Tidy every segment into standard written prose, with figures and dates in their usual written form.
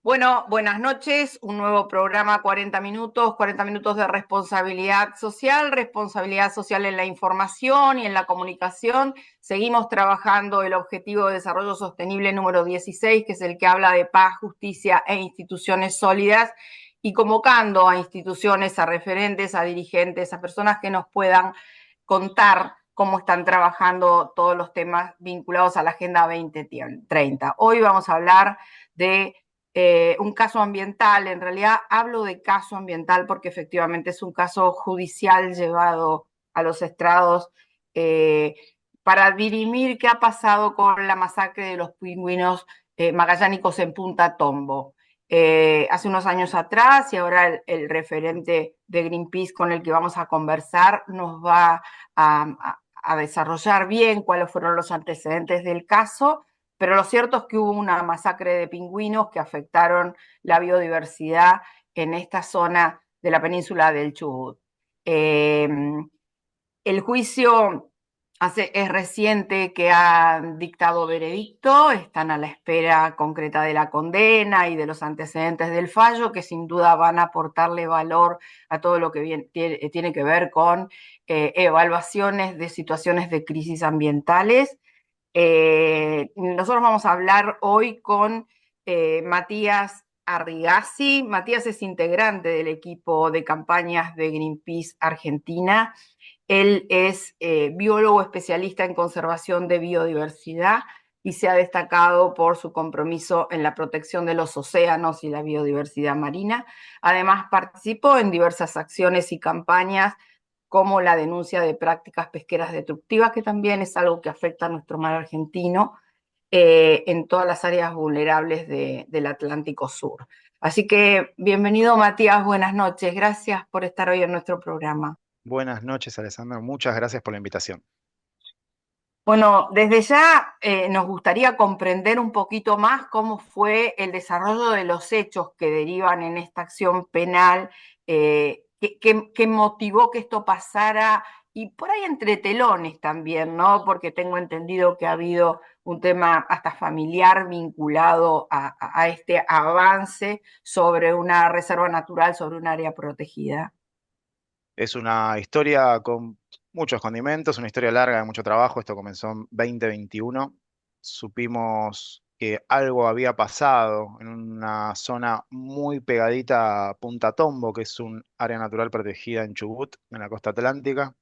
Bueno, buenas noches, un nuevo programa 40 minutos de responsabilidad social en la información y en la comunicación. Seguimos trabajando el Objetivo de Desarrollo Sostenible número 16, que es el que habla de paz, justicia e instituciones sólidas, y convocando a instituciones, a referentes, a dirigentes, a personas que nos puedan contar cómo están trabajando todos los temas vinculados a la Agenda 2030. Hoy vamos a hablar de un caso ambiental. En realidad hablo de caso ambiental porque efectivamente es un caso judicial llevado a los estrados para dirimir qué ha pasado con la masacre de los pingüinos magallánicos en Punta Tombo. Hace unos años atrás, y ahora el referente de Greenpeace con el que vamos a conversar nos va a desarrollar bien cuáles fueron los antecedentes del caso, pero lo cierto es que hubo una masacre de pingüinos que afectaron la biodiversidad en esta zona de la península del Chubut. El juicio es reciente, que ha dictado veredicto, están a la espera concreta de la condena y de los antecedentes del fallo, que sin duda van a aportarle valor a todo lo que tiene que ver con evaluaciones de situaciones de crisis ambientales. Nosotros vamos a hablar hoy con Matías Arrigasi. Matías es integrante del equipo de campañas de Greenpeace Argentina. Él es biólogo especialista en conservación de biodiversidad y se ha destacado por su compromiso en la protección de los océanos y la biodiversidad marina. Además, participó en diversas acciones y campañas como la denuncia de prácticas pesqueras destructivas, que también es algo que afecta a nuestro mar argentino en todas las áreas vulnerables del Atlántico Sur. Así que bienvenido, Matías, buenas noches. Gracias por estar hoy en nuestro programa. Buenas noches, Alessandra. Muchas gracias por la invitación. Bueno, desde ya nos gustaría comprender un poquito más cómo fue el desarrollo de los hechos que derivan en esta acción penal, qué motivó que esto pasara, y por ahí entre telones también, ¿no? Porque tengo entendido que ha habido un tema hasta familiar vinculado a este avance sobre una reserva natural, sobre un área protegida. Es una historia con muchos condimentos, una historia larga de mucho trabajo. Esto comenzó en 2021. Supimos que algo había pasado en una zona muy pegadita a Punta Tombo, que es un área natural protegida en Chubut, en la costa atlántica.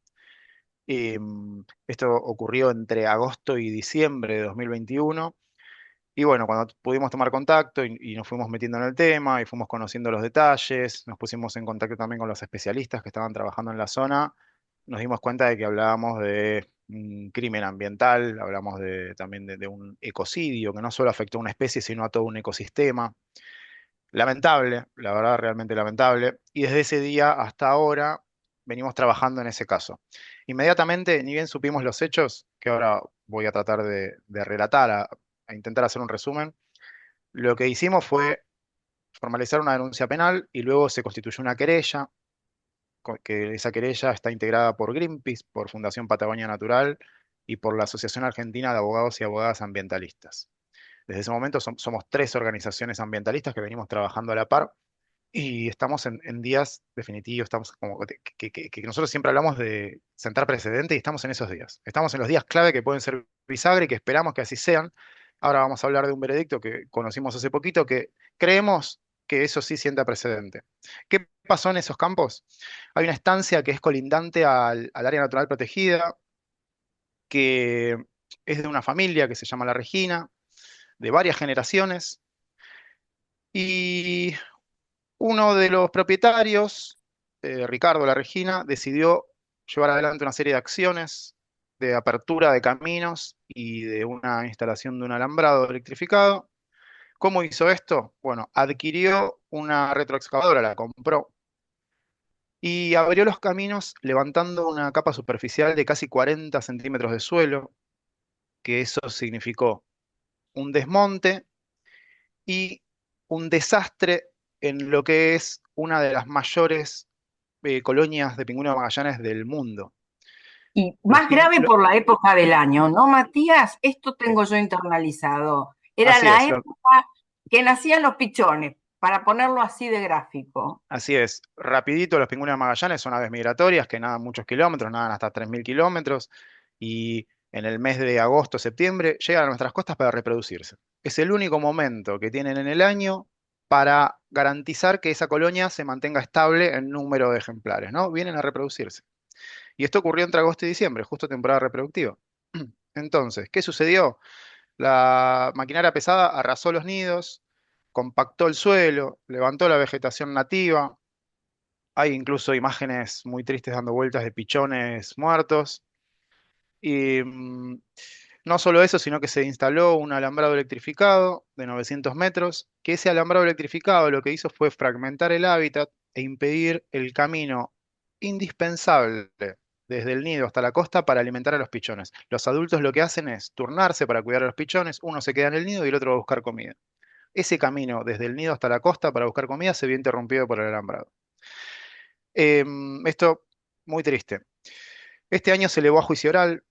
Esto ocurrió entre agosto y diciembre de 2021. Y bueno, cuando pudimos tomar contacto y nos fuimos metiendo en el tema y fuimos conociendo los detalles, nos pusimos en contacto también con los especialistas que estaban trabajando en la zona, nos dimos cuenta de que hablábamos de un crimen ambiental, hablamos también de un ecocidio que no solo afectó a una especie, sino a todo un ecosistema. Lamentable, la verdad, realmente lamentable. Y desde ese día hasta ahora venimos trabajando en ese caso. Inmediatamente, ni bien supimos los hechos, que ahora voy a tratar de relatar, a intentar hacer un resumen, lo que hicimos fue formalizar una denuncia penal y luego se constituyó una querella, que esa querella está integrada por Greenpeace, por Fundación Patagonia Natural y por la Asociación Argentina de Abogados y Abogadas Ambientalistas. Desde ese momento somos tres organizaciones ambientalistas que venimos trabajando a la par y estamos en días definitivos, estamos como que nosotros siempre hablamos de sentar precedente y estamos en esos días. Estamos en los días clave que pueden ser bisagra y que esperamos que así sean. Ahora vamos a hablar de un veredicto que conocimos hace poquito que creemos que eso sí sienta precedente. ¿Qué pasó en esos campos? Hay una estancia que es colindante al área natural protegida, que es de una familia que se llama La Regina, de varias generaciones, y uno de los propietarios, Ricardo La Regina, decidió llevar adelante una serie de acciones de apertura de caminos y de una instalación de un alambrado electrificado. ¿Cómo hizo esto? Bueno, adquirió una retroexcavadora, la compró y abrió los caminos levantando una capa superficial de casi 40 centímetros de suelo, que eso significó un desmonte y un desastre en lo que es una de las mayores colonias de pingüinos de Magallanes del mundo. Y Los más grave pingüinos, por la época del año, ¿no, Matías? Esto eh, tengo yo internalizado. Era así la es, época que nacían los pichones, para ponerlo así de gráfico. Así es, rapidito los pingüinos de Magallanes son aves migratorias que nadan muchos kilómetros, nadan hasta 3.000 kilómetros y en el mes de agosto, septiembre llegan a nuestras costas para reproducirse. Es el único momento que tienen en el año para garantizar que esa colonia se mantenga estable en número de ejemplares, ¿no? Vienen a reproducirse. Y esto ocurrió entre agosto y diciembre, justo temporada reproductiva. Entonces, ¿qué sucedió? La maquinaria pesada arrasó los nidos, compactó el suelo, levantó la vegetación nativa. Hay incluso imágenes muy tristes dando vueltas de pichones muertos. Y no solo eso, sino que se instaló un alambrado electrificado de 900 metros, que ese alambrado electrificado lo que hizo fue fragmentar el hábitat e impedir el camino indispensable desde el nido hasta la costa para alimentar a los pichones. Los adultos lo que hacen es turnarse para cuidar a los pichones, uno se queda en el nido y el otro va a buscar comida. Ese camino desde el nido hasta la costa para buscar comida se vio interrumpido por el alambrado. Esto muy triste. Este año se elevó a juicio oral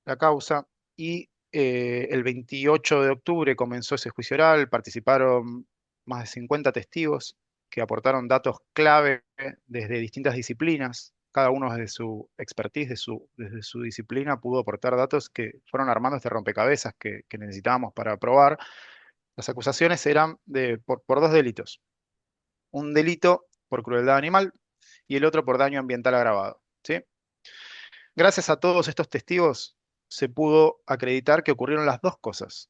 la causa y el 28 de octubre comenzó ese juicio oral, participaron más de 50 testigos que aportaron datos clave desde distintas disciplinas. Cada uno desde su expertise, desde su disciplina, pudo aportar datos que fueron armando este rompecabezas que necesitábamos para probar. Las acusaciones eran por dos delitos. Un delito por crueldad animal y el otro por daño ambiental agravado. ¿Sí? Gracias a todos estos testigos se pudo acreditar que ocurrieron las dos cosas.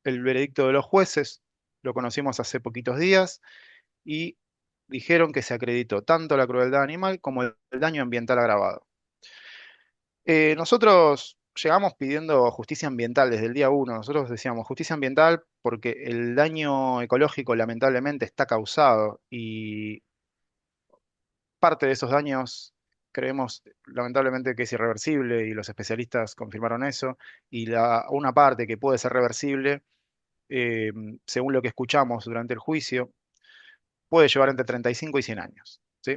El veredicto de los jueces lo conocimos hace poquitos días y dijeron que se acreditó tanto la crueldad animal como el daño ambiental agravado. Nosotros llegamos pidiendo justicia ambiental desde el día uno. Nosotros decíamos justicia ambiental porque el daño ecológico lamentablemente está causado y parte de esos daños creemos lamentablemente que es irreversible y los especialistas confirmaron eso, y una parte que puede ser reversible, eh, según lo que escuchamos durante el juicio, puede llevar entre 35 y 100 años, ¿sí?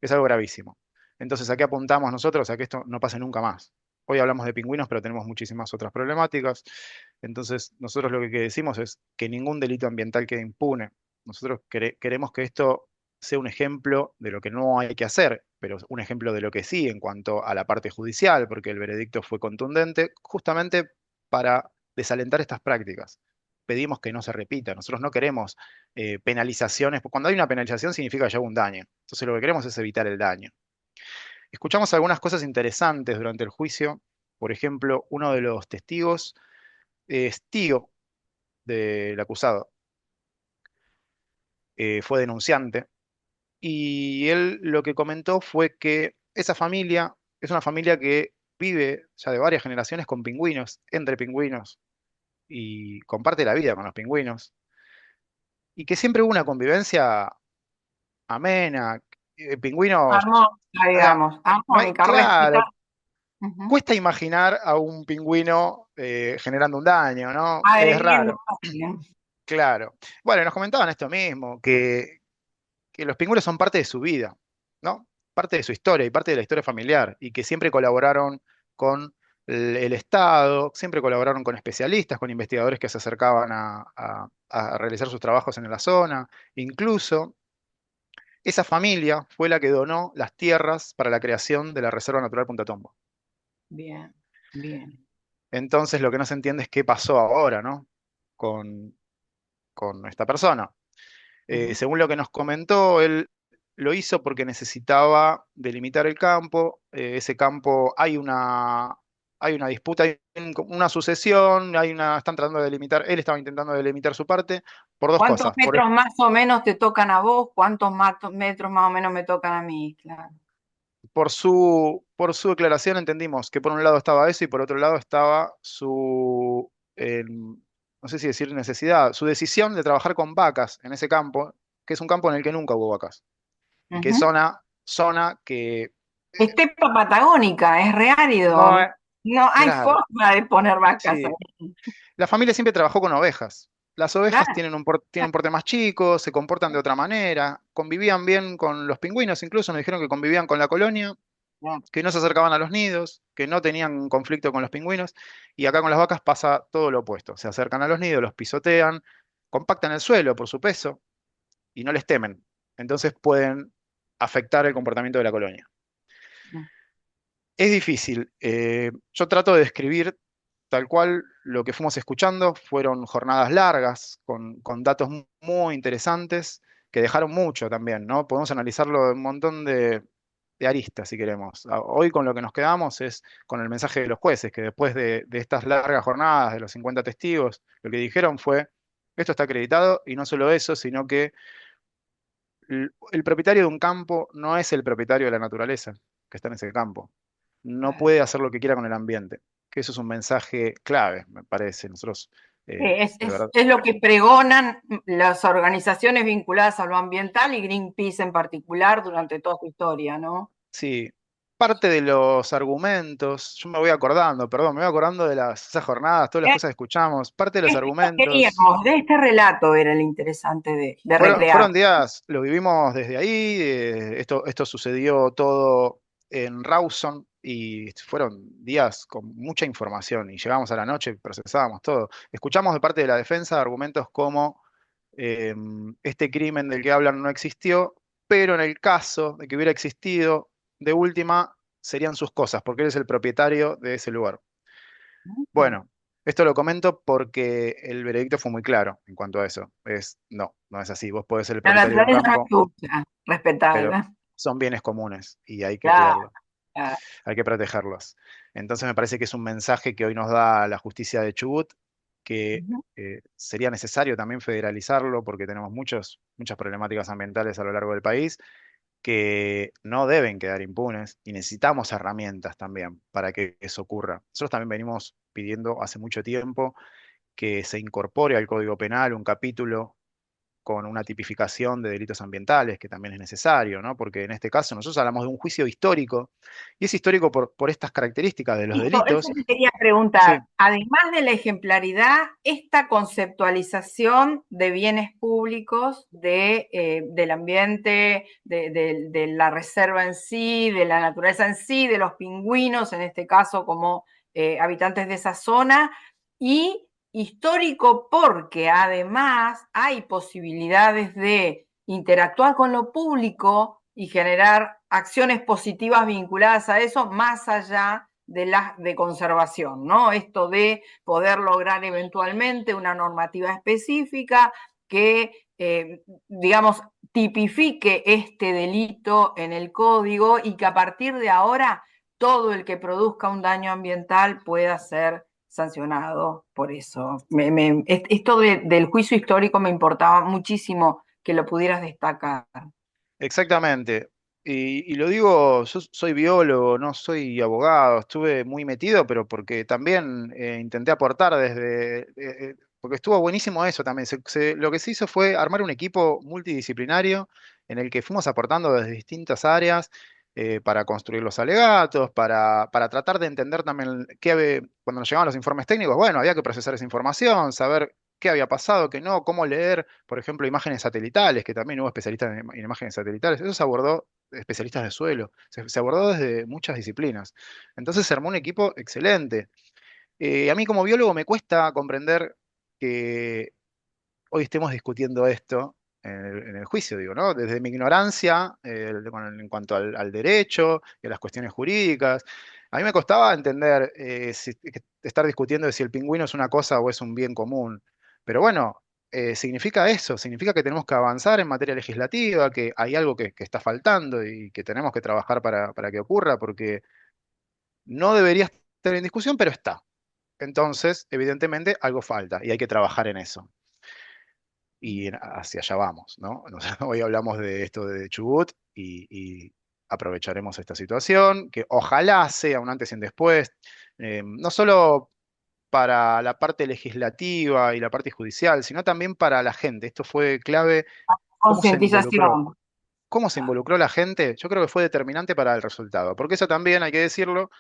Es algo gravísimo. Entonces, ¿a qué apuntamos nosotros? A que esto no pase nunca más. Hoy hablamos de pingüinos, pero tenemos muchísimas otras problemáticas. Entonces, nosotros lo que decimos es que ningún delito ambiental quede impune. Nosotros queremos que esto sea un ejemplo de lo que no hay que hacer, pero un ejemplo de lo que sí en cuanto a la parte judicial, porque el veredicto fue contundente, justamente para desalentar estas prácticas. Pedimos que no se repita. Nosotros no queremos penalizaciones. Cuando hay una penalización significa que ya hubo un daño. Entonces lo que queremos es evitar el daño. Escuchamos algunas cosas interesantes durante el juicio. Por ejemplo, uno de los testigos es tío del acusado, fue denunciante, y él lo que comentó fue que esa familia es una familia que vive ya de varias generaciones con pingüinos, entre pingüinos, y comparte la vida con los pingüinos, y que siempre hubo una convivencia amena, pingüinos, Armónica, o sea, digamos, no hay, armónica, respetar. claro, Ujú. cuesta imaginar a un pingüino generando un daño, ¿no? Es Agrediendo raro, a alguien. claro. Bueno, nos comentaban esto mismo, que los pingüinos son parte de su vida, ¿no? Parte de su historia y parte de la historia familiar, y que siempre colaboraron con el Estado, siempre colaboraron con especialistas, con investigadores que se acercaban a realizar sus trabajos en la zona. Incluso esa familia fue la que donó las tierras para la creación de la Reserva Natural Punta Tombo. Bien, bien. Entonces lo que no se entiende es qué pasó ahora, ¿no? Con, con esta persona. Ujú. Según lo que nos comentó, él lo hizo porque necesitaba delimitar el campo. Ese campo hay una disputa, hay una sucesión, están tratando de delimitar, él estaba intentando delimitar su parte por dos ¿Cuántos cosas. metros más o menos te tocan a vos? ¿Cuántos metros más o menos me tocan a mí? Claro. Por su declaración entendimos que por un lado estaba eso y por otro lado estaba no sé si decir necesidad, su decisión de trabajar con vacas en ese campo, que es un campo en el que nunca hubo vacas y que es Ujú. zona que Estepa patagónica, es no reárido. es, No hay claro, forma de poner vacas sí. ahí. La familia siempre trabajó con ovejas. Las ovejas Claro, tienen un porte más chico, se comportan de otra manera, convivían bien con los pingüinos, incluso nos dijeron que convivían con la colonia, claro. que no se acercaban a los nidos, que no tenían conflicto con los pingüinos, y acá con las vacas pasa todo lo opuesto. Se acercan a los nidos, los pisotean, compactan el suelo por su peso y no les temen. Entonces pueden afectar el comportamiento de la colonia. Es difícil. Yo trato de describir tal cual lo que fuimos escuchando. Fueron jornadas largas, con datos muy interesantes, que dejaron mucho también, ¿no? Podemos analizarlo de un montón de aristas, si queremos. Hoy con lo que nos quedamos es con el mensaje de los jueces, que después de estas largas jornadas, de los 50 testigos, lo que dijeron fue, esto está acreditado, y no solo eso, sino que el propietario de un campo no es el propietario de la naturaleza que está en ese campo. No puede hacer lo que quiera con el ambiente. Que eso es un mensaje clave, me parece. Nosotros, de verdad, Es lo que pregonan las organizaciones vinculadas a lo ambiental y Greenpeace en particular durante toda su historia, ¿no? sí. Parte de los argumentos, yo me voy acordando, perdón, me voy acordando de esas jornadas, todas las Eh, cosas que escuchamos. Parte de los Esto argumentos. queríamos, de este relato era el interesante de Fueron recrear. días, lo vivimos desde ahí, esto sucedió todo en Rawson y fueron días con mucha información y llegamos a la noche y procesábamos todo. Escuchamos de parte de la defensa argumentos como eh, este crimen del que hablan no existió, pero en el caso de que hubiera existido, de última serían sus cosas, porque él es el propietario de ese lugar. Bueno, esto lo comento porque el veredicto fue muy claro en cuanto a eso. No es así. Vos podés ser el La propietario de un naturaleza no es campo, tuya, pero respetarla. son bienes comunes y hay que Claro, cuidarlos, claro. hay que protegerlos. Entonces me parece que es un mensaje que hoy nos da la justicia de Chubut, que sería necesario también federalizarlo porque tenemos muchas problemáticas ambientales a lo largo del país que no deben quedar impunes y necesitamos herramientas también para que eso ocurra. Nosotros también venimos pidiendo hace mucho tiempo que se incorpore al Código Penal un capítulo con una tipificación de delitos ambientales, que también es necesario, ¿no? Porque en este caso nosotros hablamos de un juicio histórico, y es histórico por estas características de los Eso delitos. te quería Sí, preguntar. Además de la ejemplaridad, esta conceptualización de bienes públicos, del ambiente, de la reserva en sí, de la naturaleza en sí, de los pingüinos, en este caso como habitantes de esa zona, y histórico porque además hay posibilidades de interactuar con lo público y generar acciones positivas vinculadas a eso, más allá de conservación, ¿no? Esto de poder lograr eventualmente una normativa específica que, digamos, tipifique este delito en el código y que a partir de ahora todo el que produzca un daño ambiental pueda ser sancionado por eso. Esto del juicio histórico me importaba muchísimo que lo pudieras destacar. exactamente. Y lo digo, yo soy biólogo, no soy abogado, estuve muy metido, pero porque también intenté aportar porque estuvo buenísimo eso también. Lo que se hizo fue armar un equipo multidisciplinario en el que fuimos aportando desde distintas áreas para construir los alegatos, para tratar de entender también cuando nos llegaban los informes técnicos, bueno, había que procesar esa información, saber qué había pasado, qué no, cómo leer, por ejemplo, imágenes satelitales, que también hubo especialistas en imágenes satelitales. Eso se abordó especialistas de suelo, se abordó desde muchas disciplinas. Entonces se armó un equipo excelente. A mí como biólogo me cuesta comprender que hoy estemos discutiendo esto en el juicio, digo, ¿no? Desde mi ignorancia en cuanto al derecho y a las cuestiones jurídicas. A mí me costaba entender estar discutiendo de si el pingüino es una cosa o es un bien común. Pero bueno, significa eso, significa que tenemos que avanzar en materia legislativa, que hay algo que está faltando y que tenemos que trabajar para que ocurra, porque no debería estar en discusión, pero está. Entonces, evidentemente, algo falta y hay que trabajar en eso y hacia allá vamos, ¿no? Hoy hablamos de esto de Chubut y aprovecharemos esta situación, que ojalá sea un antes y un después, no solo para la parte legislativa y la parte judicial, sino también para la gente. Esto fue clave, cómo se involucró. Concientización. ¿Cómo se involucró la gente? Yo creo que fue determinante para el resultado, porque eso también hay que decirlo.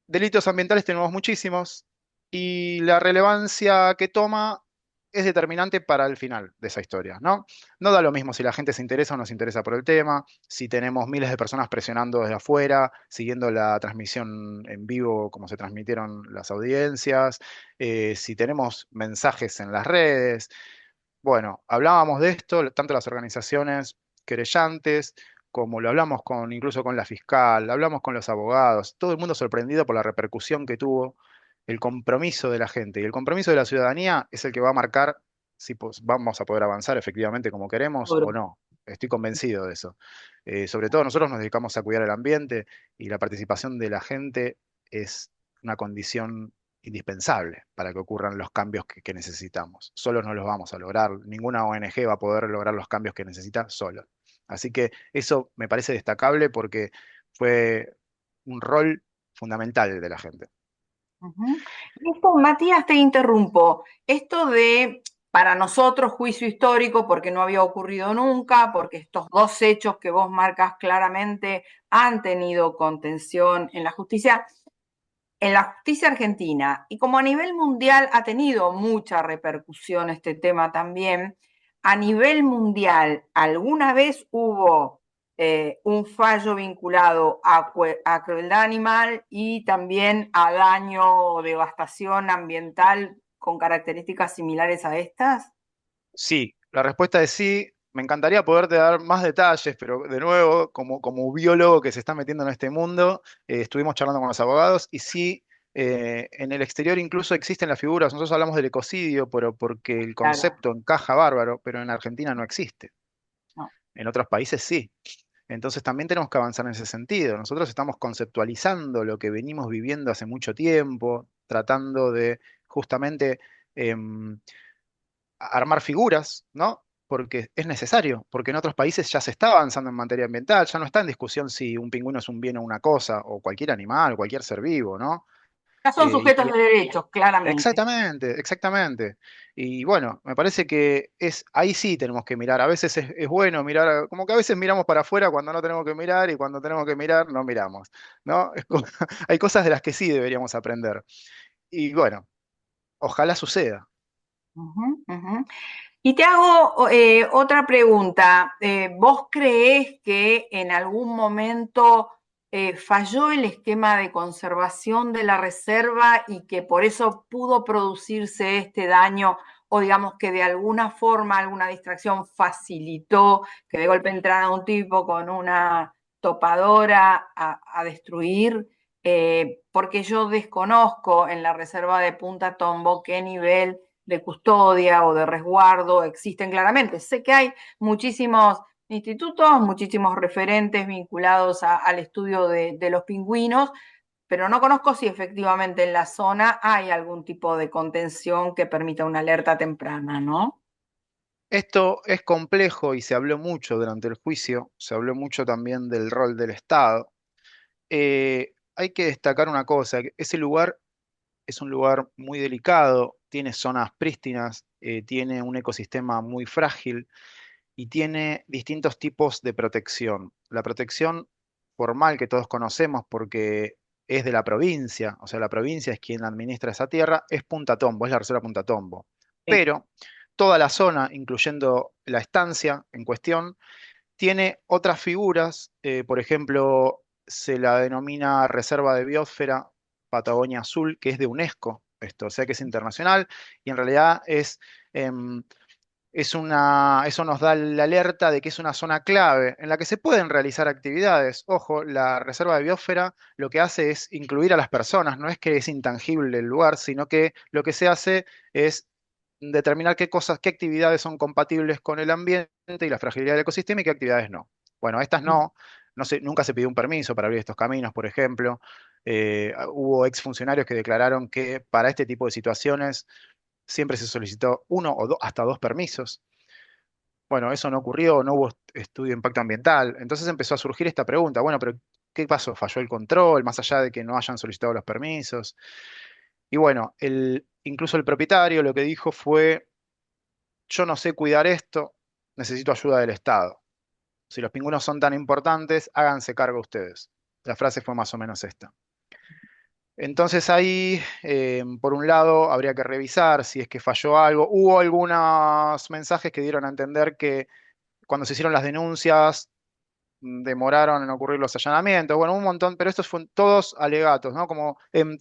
Delitos ambientales tenemos muchísimos y la relevancia que toma es determinante para el final de esa historia, ¿no? No da lo mismo si la gente se interesa o no se interesa por el tema, si tenemos miles de personas presionando desde afuera, siguiendo la transmisión en vivo como se transmitieron las audiencias, si tenemos mensajes en las redes. Bueno, hablábamos de esto, tanto las organizaciones querellantes, como lo hablamos con, incluso con la fiscal, hablamos con los abogados, todo el mundo sorprendido por la repercusión que tuvo el compromiso de la gente. Y el compromiso de la ciudadanía es el que va a marcar si vamos a poder avanzar efectivamente como queremos o Seguro. no. Estoy convencido de eso. Sobre todo nosotros nos dedicamos a cuidar el ambiente y la participación de la gente es una condición indispensable para que ocurran los cambios que necesitamos. Solos no los vamos a lograr, ninguna ONG va a poder lograr los cambios que necesita solo. Así que eso me parece destacable porque fue un rol fundamental de la gente. Ujú. Esto, Matías, te interrumpo. Esto de, para nosotros, juicio histórico, porque no había ocurrido nunca, porque estos dos hechos que vos marcas claramente han tenido contención en la justicia argentina, y como a nivel mundial ha tenido mucha repercusión este tema también, a nivel mundial, ¿alguna vez hubo un fallo vinculado a crueldad animal y también a daño o devastación ambiental con características similares a estas? Sí, la respuesta es sí. Me encantaría poderte dar más detalles, pero de nuevo, como biólogo que se está metiendo en este mundo, estuvimos charlando con los abogados y sí, en el exterior incluso existen las figuras. Nosotros hablamos del ecocidio, pero porque el Claro, concepto encaja bárbaro, pero en Argentina no existe. no. En otros países sí. Entonces también tenemos que avanzar en ese sentido. Nosotros estamos conceptualizando lo que venimos viviendo hace mucho tiempo, tratando de justamente em, armar figuras, ¿no? Porque es necesario, porque en otros países ya se está avanzando en materia ambiental, ya no está en discusión si un pingüino es un bien o una cosa, o cualquier animal, cualquier ser vivo, ¿no? Ya son Y sujetos de derechos, claramente. exactamente, exactamente. Y bueno, me parece que ahí sí tenemos que mirar. A veces es bueno mirar, como que a veces miramos para afuera cuando no tenemos que mirar y cuando tenemos que mirar no miramos, ¿no? Hay cosas de las que sí deberíamos aprender. Y bueno, ojalá suceda. Ujú, ujú. Y te hago otra pregunta. ¿Vos creés que en algún momento falló el esquema de conservación de la reserva y que por eso pudo producirse este daño o digamos que de alguna forma alguna distracción facilitó que de golpe entrara un tipo con una topadora a destruir? Porque yo desconozco en la reserva de Punta Tombo qué nivel de custodia o de resguardo existen claramente. Sé que hay muchísimos institutos, muchísimos referentes vinculados al estudio de los pingüinos, pero no conozco si efectivamente en la zona hay algún tipo de contención que permita una alerta temprana, ¿no? Esto es complejo y se habló mucho durante el juicio, se habló mucho también del rol del Estado. Hay que destacar una cosa, que ese lugar es un lugar muy delicado, tiene zonas prístinas, tiene un ecosistema muy frágil y tiene distintos tipos de protección. La protección formal que todos conocemos porque es de la provincia, o sea, la provincia es quien administra esa tierra, es Punta Tombo, es la Reserva Punta Tombo. Sí. Pero toda la zona, incluyendo la estancia en cuestión, tiene otras figuras, por ejemplo, se la denomina Reserva de Biosfera Patagonia Azul, que es de UNESCO, esto, o sea que es internacional, y en realidad em, eso nos da la alerta de que es una zona clave en la que se pueden realizar actividades. Ojo, la Reserva de Biosfera lo que hace es incluir a las personas, no es que es intangible el lugar, sino que lo que se hace es determinar qué cosas, qué actividades son compatibles con el ambiente y la fragilidad del ecosistema y qué actividades no. Bueno, estas no, nunca se pidió un permiso para abrir estos caminos, por ejemplo. Hubo exfuncionarios que declararon que para este tipo de situaciones siempre se solicitó uno o hasta dos permisos. Bueno, eso no ocurrió, no hubo estudio de impacto ambiental. Entonces empezó a surgir esta pregunta, bueno, pero ¿qué pasó? ¿Falló el control, más allá de que no hayan solicitado los permisos? Y bueno, incluso el propietario lo que dijo fue, yo no sé cuidar esto, necesito ayuda del Estado. Si los pingüinos son tan importantes, háganse cargo ustedes. La frase fue más o menos esta. Entonces ahí, por un lado, habría que revisar si es que falló algo. Hubo algunos mensajes que dieron a entender que cuando se hicieron las denuncias demoraron en ocurrir los allanamientos. Bueno, un montón, pero estos fueron todos alegatos, ¿no? Como en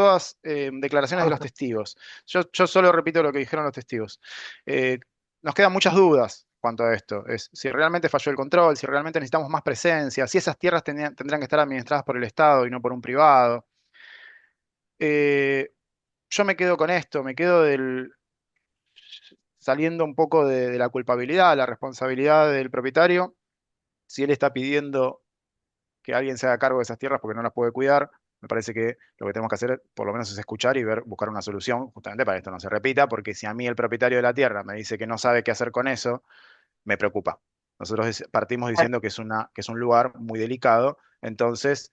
todas declaraciones de los testigos. Yo solo repito lo que dijeron los testigos. Eh, Nos quedan muchas dudas cuanto a esto. Es si realmente falló el control, si realmente necesitamos más presencia, si esas tierras tendrían que estar administradas por el Estado y no por un privado. Eh, yo me quedo con esto, me quedo saliendo un poco de la culpabilidad, la responsabilidad del propietario. Si él está pidiendo que alguien se haga cargo de esas tierras porque no las puede cuidar, me parece que lo que tenemos que hacer por lo menos es escuchar y ver, buscar una solución justamente para que esto no se repita, porque si a mí el propietario de la tierra me dice que no sabe qué hacer con eso, me preocupa. Nosotros partimos diciendo que es un lugar muy delicado, entonces,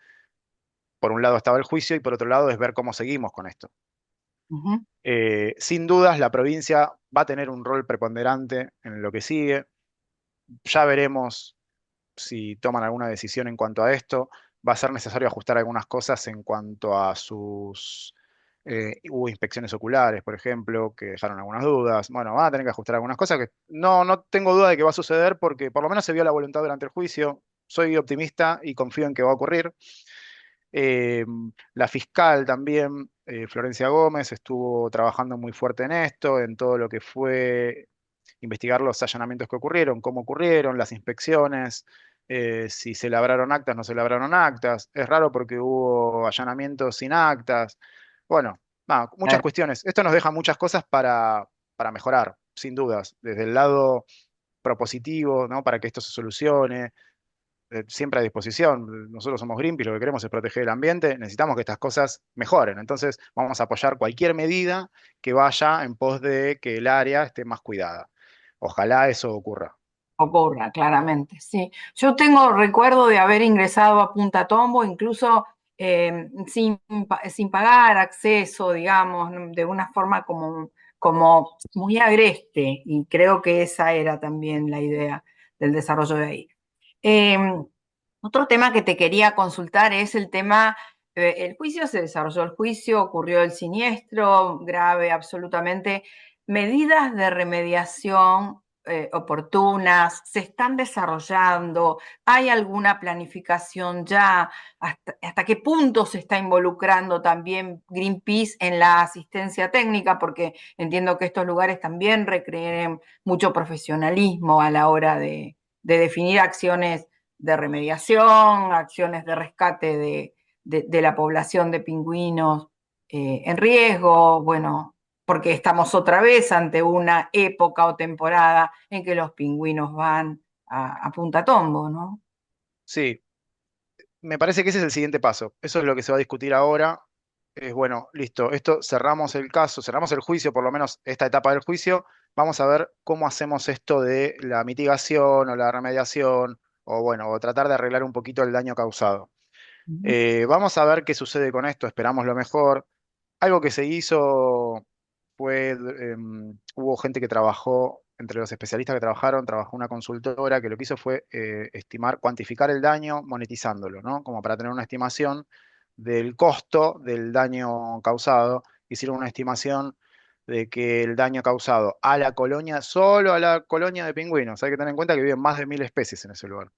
por un lado estaba el juicio y por otro lado es ver cómo seguimos con esto. Ujú. Sin dudas, la provincia va a tener un rol preponderante en lo que sigue. Ya veremos si toman alguna decisión en cuanto a esto. Va a ser necesario ajustar algunas cosas en cuanto a sus... hubo inspecciones oculares, por ejemplo, que dejaron algunas dudas. Bueno, van a tener que ajustar algunas cosas que no tengo duda de que va a suceder porque por lo menos se vio la voluntad durante el juicio. Soy optimista y confío en que va a ocurrir. Eh, la fiscal también, Florencia Gómez, estuvo trabajando muy fuerte en esto, en todo lo que fue investigar los allanamientos que ocurrieron, cómo ocurrieron, las inspecciones, si se labraron actas, no se labraron actas. Es raro porque hubo allanamientos sin actas. Bueno, nada, muchas cuestiones. Esto nos deja muchas cosas para mejorar, sin dudas, desde el lado propositivo, ¿no? Para que esto se solucione, siempre a disposición. Nosotros somos Greenpeace, lo que queremos es proteger el ambiente, necesitamos que estas cosas mejoren. Entonces, vamos a apoyar cualquier medida que vaya en pos de que el área esté más cuidada. Ojalá eso ocurra. Ocurra, claramente, sí. Yo tengo recuerdo de haber ingresado a Punta Tombo, incluso sin pagar acceso, digamos, de una forma como muy agreste, y creo que esa era también la idea del desarrollo de ahí. Eh, Otro tema que te quería consultar es el tema, el juicio, se desarrolló el juicio, ocurrió el siniestro, grave absolutamente. Medidas de remediación oportunas se están desarrollando, ¿hay alguna planificación ya? ¿Hasta qué punto se está involucrando también Greenpeace en la asistencia técnica? Porque entiendo que estos lugares también requieren mucho profesionalismo a la hora de definir acciones de remediación, acciones de rescate de la población de pingüinos en riesgo, bueno, porque estamos otra vez ante una época o temporada en que los pingüinos van a Punta Tombo, ¿no? Sí, me parece que ese es el siguiente paso. Eso es lo que se va a discutir ahora. Es bueno, listo, esto cerramos el caso, cerramos el juicio, por lo menos esta etapa del juicio. Vamos a ver cómo hacemos esto de la mitigación o la remediación, o bueno, o tratar de arreglar un poquito el daño causado. Ujú. Vamos a ver qué sucede con esto, esperamos lo mejor. Algo que se hizo fue, hubo gente que trabajó, entre los especialistas que trabajaron, trabajó una consultora que lo que hizo fue estimar, cuantificar el daño monetizándolo, ¿no? Como para tener una estimación del costo del daño causado. Hicieron una estimación de que el daño causado a la colonia, solo a la colonia de pingüinos, hay que tener en cuenta que viven más de 1.000 especies en ese lugar,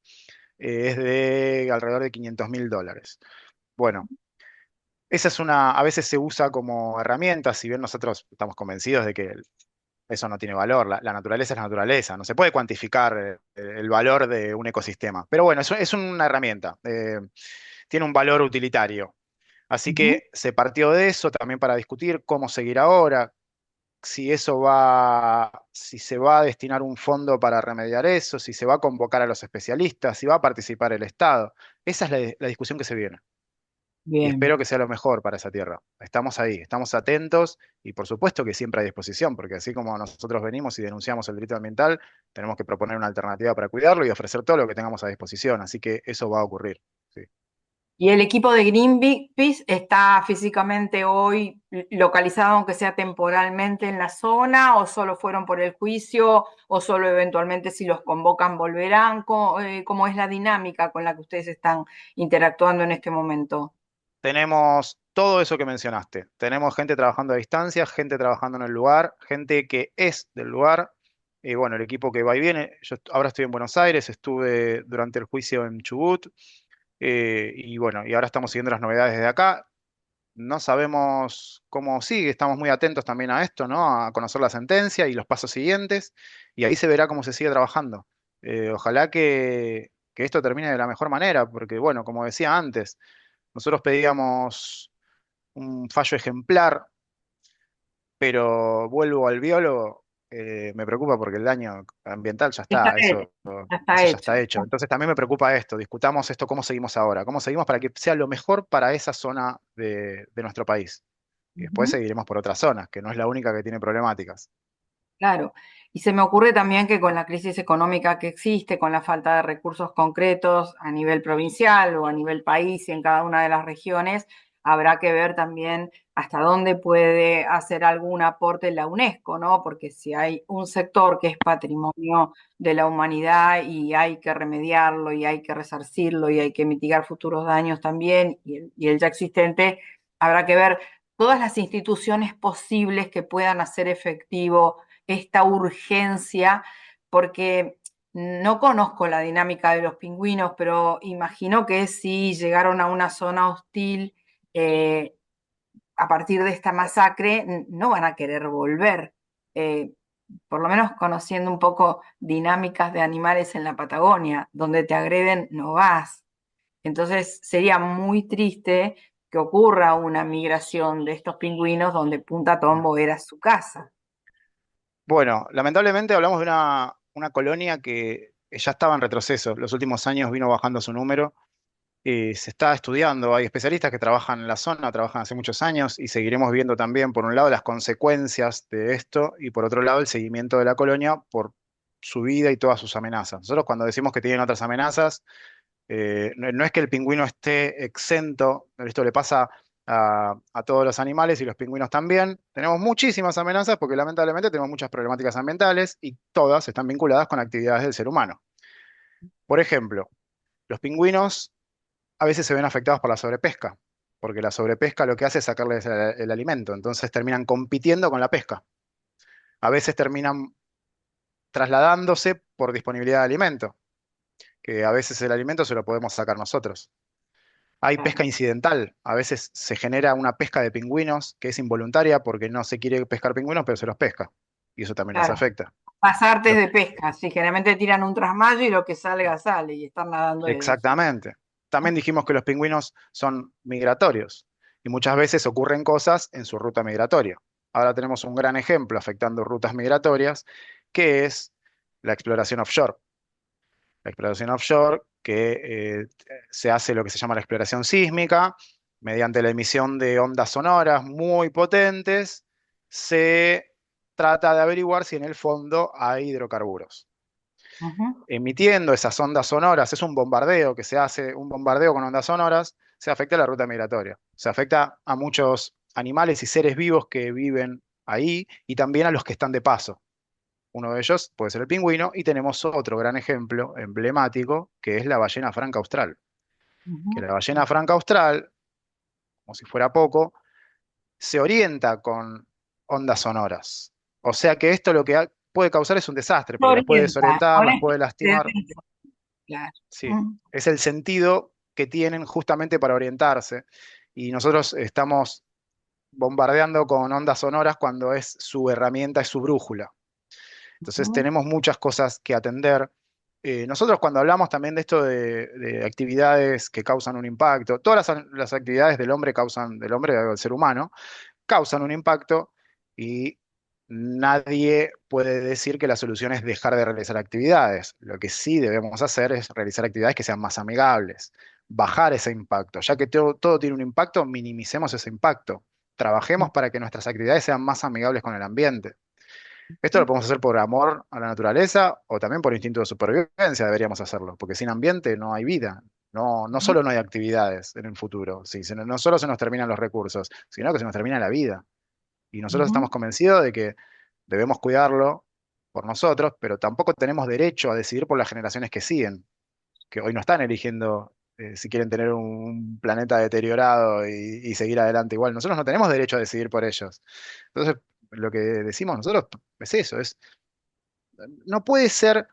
es de alrededor de $500.000. Bueno, esa es una, a veces se usa como herramienta, si bien nosotros estamos convencidos de que eso no tiene valor, la naturaleza es la naturaleza, no se puede cuantificar el valor de un ecosistema, pero bueno, es una herramienta, tiene un valor utilitario. Así Ujú. que se partió de eso también para discutir cómo seguir ahora, si eso va, si se va a destinar un fondo para remediar eso, si se va a convocar a los especialistas, si va a participar el Estado. Esa es la discusión que se viene y Bien. espero que sea lo mejor para esa tierra. Estamos ahí, estamos atentos y por supuesto que siempre a disposición, porque así como nosotros venimos y denunciamos el delito ambiental, tenemos que proponer una alternativa para cuidarlo y ofrecer todo lo que tengamos a disposición, así que eso va a ocurrir. Sí. ¿Y el equipo de Greenpeace está físicamente hoy localizado, aunque sea temporalmente, en la zona, o solo fueron por el juicio, o solo eventualmente si los convocan volverán? ¿Cómo es la dinámica con la que ustedes están interactuando en este momento? Tenemos todo eso que mencionaste. Tenemos gente trabajando a distancia, gente trabajando en el lugar, gente que es del lugar. Y bueno, el equipo que va y viene. Yo ahora estoy en Buenos Aires, estuve durante el juicio en Chubut. Y bueno, y ahora estamos siguiendo las novedades de acá. no sabemos cómo sigue, estamos muy atentos también a esto, ¿no? A conocer la sentencia y los pasos siguientes, y ahí se verá cómo se sigue trabajando. Ojalá que esto termine de la mejor manera, porque bueno, como decía antes, nosotros pedíamos un fallo ejemplar, pero vuelvo al biólogo, me preocupa porque el daño ambiental ya Está está, hecho, ya está eso ya está hecho. hecho. Entonces también me preocupa esto, discutamos esto, cómo seguimos ahora, cómo seguimos para que sea lo mejor para esa zona de nuestro país. Y después Ujú. seguiremos por otras zonas, que no es la única que tiene problemáticas. Claro, y se me ocurre también que con la crisis económica que existe, con la falta de recursos concretos a nivel provincial o a nivel país y en cada una de las regiones, habrá que ver también hasta dónde puede hacer algún aporte la UNESCO, ¿no? Porque si hay un sector que es patrimonio de la humanidad y hay que remediarlo y hay que resarcirlo y hay que mitigar futuros daños también y el ya existente, habrá que ver todas las instituciones posibles que puedan hacer efectivo esta urgencia, porque no conozco la dinámica de los pingüinos, pero imagino que si llegaron a una zona hostil eh, a partir de esta masacre, no van a querer volver. Eh, por lo menos conociendo un poco dinámicas de animales en la Patagonia, donde te agreden, no vas. Entonces sería muy triste que ocurra una migración de estos pingüinos donde Punta Tombo era su casa. Bueno, lamentablemente hablamos de una colonia que ya estaba en retroceso. Los últimos años vino bajando su número. Se está estudiando, hay especialistas que trabajan en la zona, trabajan hace muchos años y seguiremos viendo también, por un lado, las consecuencias de esto y por otro lado, el seguimiento de la colonia por su vida y todas sus amenazas. Nosotros cuando decimos que tienen otras amenazas, no es que el pingüino esté exento, esto le pasa a todos los animales y los pingüinos también. Tenemos muchísimas amenazas porque lamentablemente tenemos muchas problemáticas ambientales y todas están vinculadas con actividades del ser humano. Por ejemplo, los pingüinos a veces se ven afectados por la sobrepesca, porque la sobrepesca lo que hace es sacarles el alimento, entonces terminan compitiendo con la pesca. A veces terminan trasladándose por disponibilidad de alimento, que a veces el alimento se lo podemos sacar nosotros. Hay pesca incidental, a veces se genera una pesca de pingüinos que es involuntaria porque no se quiere pescar pingüinos, pero se los pesca, y eso también los Claro, afecta. pasartes Los- de pesca, sí, generalmente tiran un trasmayo y lo que salga sale y están nadando ellos. Exactamente. También dijimos que los pingüinos son migratorios y muchas veces ocurren cosas en su ruta migratoria. Ahora tenemos un gran ejemplo afectando rutas migratorias, que es la exploración offshore. La exploración offshore, que se hace lo que se llama la exploración sísmica, mediante la emisión de ondas sonoras muy potentes, se trata de averiguar si en el fondo hay hidrocarburos. Ujú, Emitiendo esas ondas sonoras, es un bombardeo que se hace, un bombardeo con ondas sonoras, se afecta a la ruta migratoria. Se afecta a muchos animales y seres vivos que viven ahí y también a los que están de paso. Uno de ellos puede ser el pingüino y tenemos otro gran ejemplo emblemático que es la ballena franca austral. Que ujú. la ballena franca austral, como si fuera poco, se orienta con ondas sonoras. O sea que esto lo que puede causar es un desastre, Lo porque las puede orienta, desorientar, ahora las puede es lastimar. claro. Sí, Ujú, es el sentido que tienen justamente para orientarse. Y nosotros estamos bombardeando con ondas sonoras cuando es su herramienta, es su brújula. Entonces ujú, tenemos muchas cosas que atender. Nosotros cuando hablamos también de esto de actividades que causan un impacto, todas las actividades del hombre causan, del hombre, del ser humano, causan un impacto y nadie puede decir que la solución es dejar de realizar actividades. Lo que sí debemos hacer es realizar actividades que sean más amigables, bajar ese impacto. Ya que todo tiene un impacto, minimicemos ese impacto. Trabajemos para que nuestras actividades sean más amigables con el ambiente. Esto lo podemos hacer por amor a la naturaleza o también por instinto de supervivencia deberíamos hacerlo, porque sin ambiente no hay vida. No, no ujú, solo no hay actividades en el futuro, sí, no solo se nos terminan los recursos, sino que se nos termina la vida. Y nosotros ujú, estamos convencidos de que debemos cuidarlo por nosotros, pero tampoco tenemos derecho a decidir por las generaciones que siguen, que hoy no están eligiendo si quieren tener un planeta deteriorado y seguir adelante igual. Nosotros no tenemos derecho a decidir por ellos. Entonces, lo que decimos nosotros es eso, no puede ser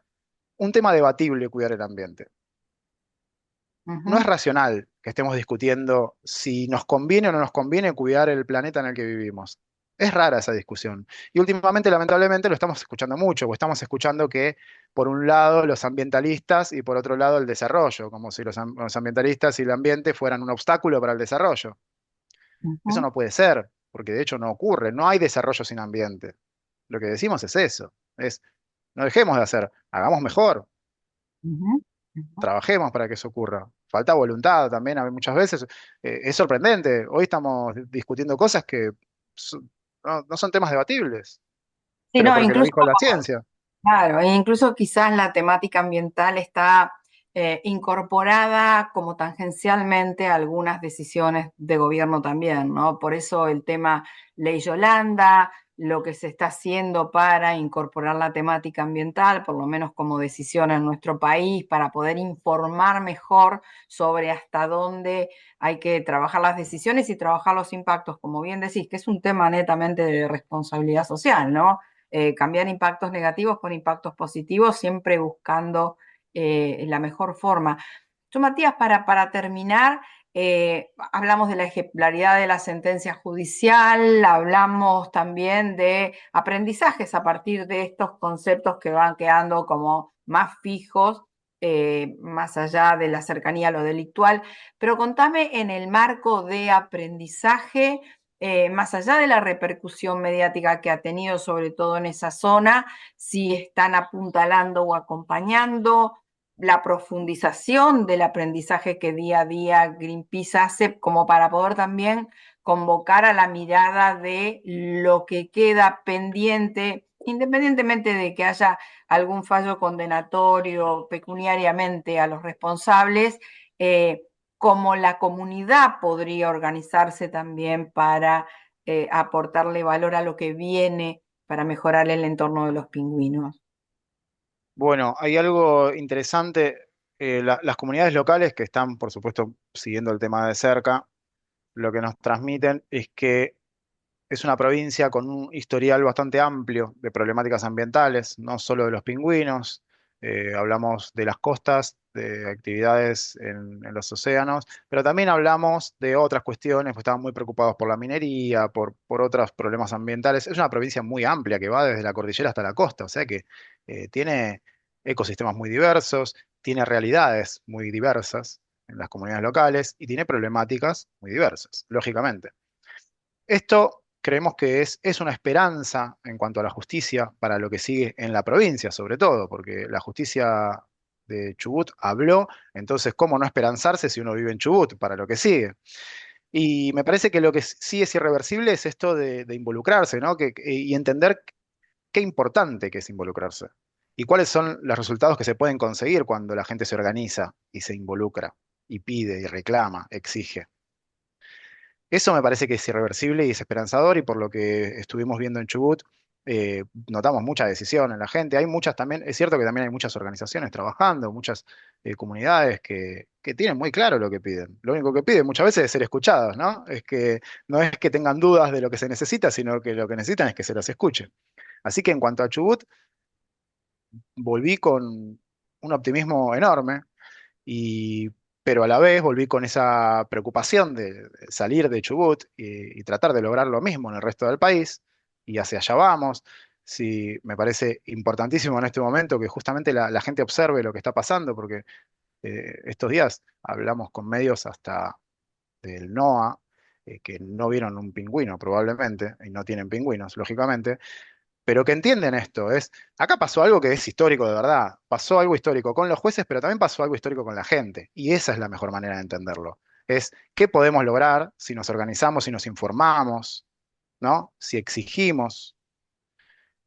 un tema debatible cuidar el ambiente. No es ujú, racional que estemos discutiendo si nos conviene o no nos conviene cuidar el planeta en el que vivimos. Es rara esa discusión. Y últimamente, lamentablemente, lo estamos escuchando mucho, o estamos escuchando que, por un lado, los ambientalistas y por otro lado, el desarrollo, como si los ambientalistas y el ambiente fueran un obstáculo para el desarrollo. Eso ujú, no puede ser, porque de hecho no ocurre. No hay desarrollo sin ambiente. Lo que decimos es eso, es no dejemos de hacer, hagamos mejor, ujú, ujú. trabajemos para que eso ocurra. Falta voluntad también, muchas veces. Es sorprendente. Hoy estamos discutiendo cosas que so- no son temas debatibles, Sí, pero no, porque lo incluso dijo la ciencia. claro, e incluso quizás la temática ambiental está incorporada como tangencialmente a algunas decisiones de gobierno también, ¿no? Por eso el tema Ley Yolanda, lo que se está haciendo para incorporar la temática ambiental, por lo menos como decisión en nuestro país, para poder informar mejor sobre hasta dónde hay que trabajar las decisiones y trabajar los impactos, como bien decís, que es un tema netamente de responsabilidad social, ¿no? Cambiar impactos negativos por impactos positivos, siempre buscando la mejor forma. Yo, Matías, para terminar, hablamos de la ejemplaridad de la sentencia judicial, hablamos también de aprendizajes a partir de estos conceptos que van quedando como más fijos, más allá de la cercanía a lo delictual. Pero contame en el marco de aprendizaje, más allá de la repercusión mediática que ha tenido, sobre todo en esa zona, si están apuntalando o acompañando la profundización del aprendizaje que día a día Greenpeace hace, como para poder también convocar a la mirada de lo que queda pendiente, independientemente de que haya algún fallo condenatorio pecuniariamente a los responsables, cómo la comunidad podría organizarse también para aportarle valor a lo que viene para mejorar el entorno de los pingüinos. Bueno, hay algo interesante. Las comunidades locales que están, por supuesto, siguiendo el tema de cerca, lo que nos transmiten es que es una provincia con un historial bastante amplio de problemáticas ambientales, no solo de los pingüinos, hablamos de las costas, de actividades en los océanos, pero también hablamos de otras cuestiones, pues estaban muy preocupados por la minería, por otros problemas ambientales. Es una provincia muy amplia que va desde la cordillera hasta la costa, o sea que tiene ecosistemas muy diversos, tiene realidades muy diversas en las comunidades locales y tiene problemáticas muy diversas, lógicamente. Esto creemos que es una esperanza en cuanto a la justicia para lo que sigue en la provincia, sobre todo, porque la justicia de Chubut habló, entonces, ¿cómo no esperanzarse si uno vive en Chubut para lo que sigue? Y me parece que lo que sí es irreversible es esto de involucrarse, ¿no? Y entender qué importante que es involucrarse y cuáles son los resultados que se pueden conseguir cuando la gente se organiza y se involucra y pide y reclama, exige. Eso me parece que es irreversible y es esperanzador y por lo que estuvimos viendo en Chubut, notamos mucha decisión en la gente. Hay muchas también, es cierto que también hay muchas organizaciones trabajando, muchas comunidades que tienen muy claro lo que piden. Lo único que piden muchas veces es ser escuchados, ¿no? Es que no es que tengan dudas de lo que se necesita, sino que lo que necesitan es que se las escuche. Así que en cuanto a Chubut, volví con un optimismo enorme y, pero a la vez volví con esa preocupación de salir de Chubut y tratar de lograr lo mismo en el resto del país, y hacia allá vamos. Sí, me parece importantísimo en este momento que justamente la gente observe lo que está pasando, porque estos días hablamos con medios hasta del NOAA, que no vieron un pingüino probablemente, y no tienen pingüinos, lógicamente, pero que entienden esto. Acá pasó algo que es histórico de verdad. Pasó algo histórico con los jueces, pero también pasó algo histórico con la gente. Y esa es la mejor manera de entenderlo. Es qué podemos lograr si nos organizamos, si nos informamos, ¿no? Si exigimos,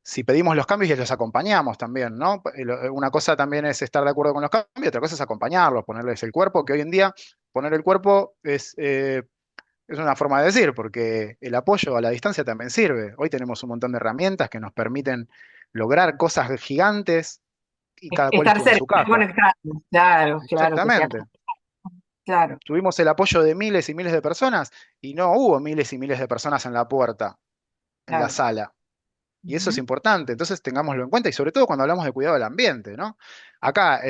si pedimos los cambios y los acompañamos también, ¿no? Una cosa también es estar de acuerdo con los cambios, otra cosa es acompañarlos, ponerles el cuerpo, que hoy en día poner el cuerpo es una forma de decir, porque el apoyo a la distancia también sirve. Hoy tenemos un montón de herramientas que nos permiten lograr cosas gigantes y cada cual Estar estuvo en cerca, su casa. conectado, claro, claro, que sea Exactamente. claro, Tuvimos el apoyo de miles y miles de personas y no hubo miles y miles de personas en la puerta, en la claro. sala. Y eso es Ujú. importante, entonces tengámoslo en cuenta y sobre todo cuando hablamos de cuidado del ambiente, ¿no? Acá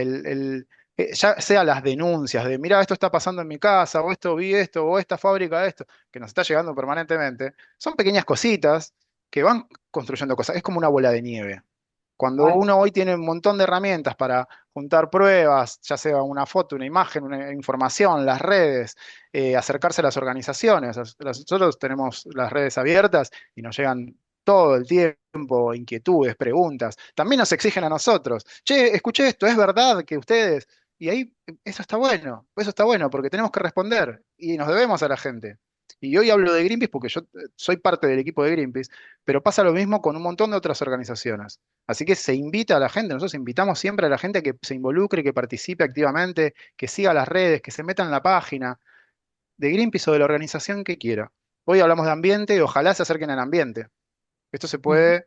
ya sea las denuncias de, mira, esto está pasando en mi casa, o esto vi esto, o esta fábrica esto, que nos está llegando permanentemente, son pequeñas cositas que van construyendo cosas. Es como una bola de nieve. Cuando Ay, uno hoy tiene un montón de herramientas para juntar pruebas, ya sea una foto, una imagen, una información, las redes, acercarse a las organizaciones. Nosotros tenemos las redes abiertas y nos llegan todo el tiempo inquietudes, preguntas. También nos exigen a nosotros. Che, escuché esto, ¿es verdad que ustedes? Y ahí eso está bueno porque tenemos que responder y nos debemos a la gente. Y hoy hablo de Greenpeace porque yo soy parte del equipo de Greenpeace, pero pasa lo mismo con un montón de otras organizaciones. Así que se invita a la gente, nosotros invitamos siempre a la gente a que se involucre, que participe activamente, que siga las redes, que se meta en la página de Greenpeace o de la organización que quiera. Hoy hablamos de ambiente y ojalá se acerquen al ambiente. Esto se ujú. puede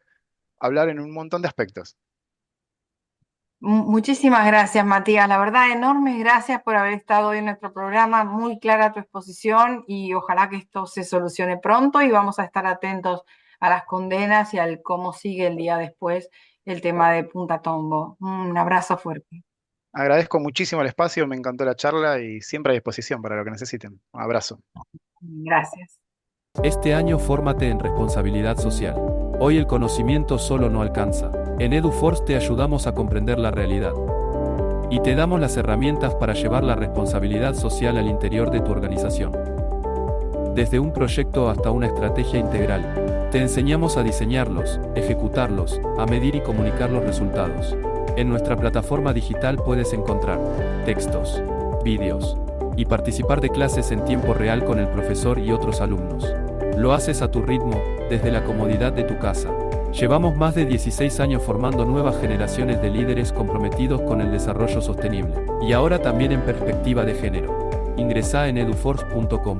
hablar en un montón de aspectos. Muchísimas gracias, Matías. La verdad, enormes gracias por haber estado hoy en nuestro programa. Muy clara tu exposición y ojalá que esto se solucione pronto y vamos a estar atentos a las condenas y al cómo sigue el día después el tema de Punta Tombo. Un abrazo fuerte. Agradezco muchísimo el espacio, me encantó la charla y siempre a disposición para lo que necesiten. Un abrazo. Gracias. Este año fórmate en responsabilidad social. Hoy el conocimiento solo no alcanza. En EduForce te ayudamos a comprender la realidad y te damos las herramientas para llevar la responsabilidad social al interior de tu organización. Desde un proyecto hasta una estrategia integral, te enseñamos a diseñarlos, ejecutarlos, a medir y comunicar los resultados. En nuestra plataforma digital puedes encontrar textos, vídeos y participar de clases en tiempo real con el profesor y otros alumnos. Lo haces a tu ritmo, desde la comodidad de tu casa. Llevamos más de 16 años formando nuevas generaciones de líderes comprometidos con el desarrollo sostenible, y ahora también en perspectiva de género. Ingresá en eduforce.com.